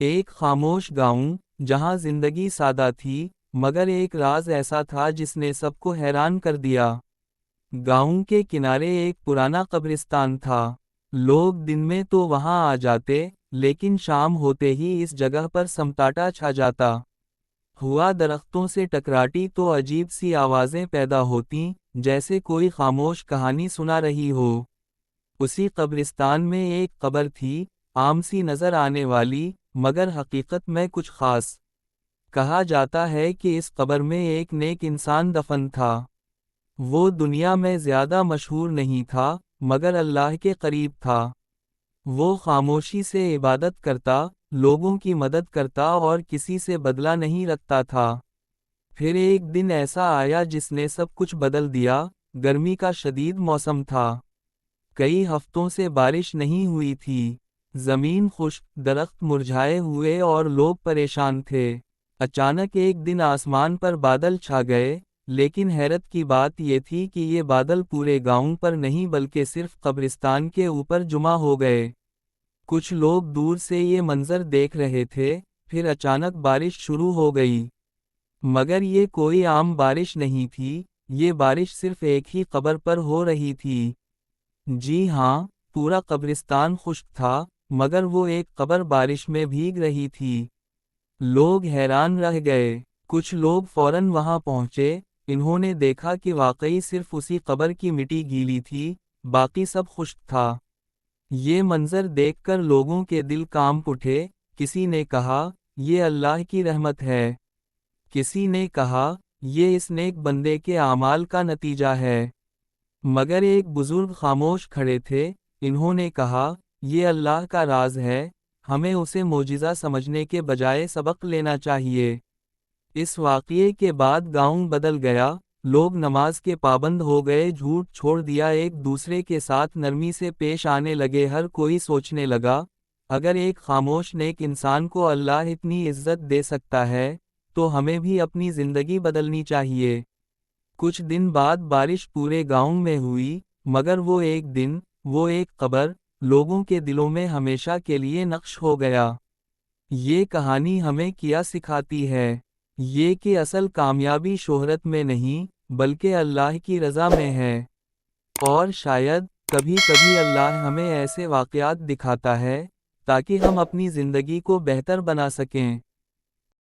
ایک خاموش گاؤں جہاں زندگی سادہ تھی، مگر ایک راز ایسا تھا جس نے سب کو حیران کر دیا۔ گاؤں کے کنارے ایک پرانا قبرستان تھا۔ لوگ دن میں تو وہاں آ جاتے، لیکن شام ہوتے ہی اس جگہ پر سماٹا چھا جاتا۔ ہوا درختوں سے ٹکراتی تو عجیب سی آوازیں پیدا ہوتیں، جیسے کوئی خاموش کہانی سنا رہی ہو۔ اسی قبرستان میں ایک قبر تھی، عام سی نظر آنے والی، مگر حقیقت میں کچھ خاص۔ کہا جاتا ہے کہ اس قبر میں ایک نیک انسان دفن تھا۔ وہ دنیا میں زیادہ مشہور نہیں تھا، مگر اللہ کے قریب تھا۔ وہ خاموشی سے عبادت کرتا، لوگوں کی مدد کرتا اور کسی سے بدلہ نہیں رکھتا تھا۔ پھر ایک دن ایسا آیا جس نے سب کچھ بدل دیا۔ گرمی کا شدید موسم تھا۔ کئی ہفتوں سے بارش نہیں ہوئی تھی۔ زمین خشک، درخت مرجھائے ہوئے اور لوگ پریشان تھے۔ اچانک ایک دن آسمان پر بادل چھا گئے، لیکن حیرت کی بات یہ تھی کہ یہ بادل پورے گاؤں پر نہیں بلکہ صرف قبرستان کے اوپر جمع ہو گئے۔ کچھ لوگ دور سے یہ منظر دیکھ رہے تھے، پھر اچانک بارش شروع ہو گئی۔ مگر یہ کوئی عام بارش نہیں تھی، یہ بارش صرف ایک ہی قبر پر ہو رہی تھی۔ جی ہاں، پورا قبرستان خشک تھا، مگر وہ ایک قبر بارش میں بھیگ رہی تھی۔ لوگ حیران رہ گئے۔ کچھ لوگ فوراً وہاں پہنچے۔ انہوں نے دیکھا کہ واقعی صرف اسی قبر کی مٹی گیلی تھی، باقی سب خشک تھا۔ یہ منظر دیکھ کر لوگوں کے دل کانپ اٹھے۔ کسی نے کہا، یہ اللہ کی رحمت ہے۔ کسی نے کہا، یہ اس نیک بندے کے اعمال کا نتیجہ ہے۔ مگر ایک بزرگ خاموش کھڑے تھے۔ انہوں نے کہا، یہ اللہ کا راز ہے، ہمیں اسے معجزہ سمجھنے کے بجائے سبق لینا چاہیے۔ اس واقعے کے بعد گاؤں بدل گیا۔ لوگ نماز کے پابند ہو گئے، جھوٹ چھوڑ دیا، ایک دوسرے کے ساتھ نرمی سے پیش آنے لگے۔ ہر کوئی سوچنے لگا، اگر ایک خاموش نیک انسان کو اللہ اتنی عزت دے سکتا ہے، تو ہمیں بھی اپنی زندگی بدلنی چاہیے۔ کچھ دن بعد بارش پورے گاؤں میں ہوئی، مگر وہ ایک دن، وہ ایک قبر، لوگوں کے دلوں میں ہمیشہ کے لیے نقش ہو گیا۔ یہ کہانی ہمیں کیا سکھاتی ہے؟ یہ کہ اصل کامیابی شہرت میں نہیں، بلکہ اللہ کی رضا میں ہے۔ اور شاید کبھی کبھی اللہ ہمیں ایسے واقعات دکھاتا ہے، تاکہ ہم اپنی زندگی کو بہتر بنا سکیں۔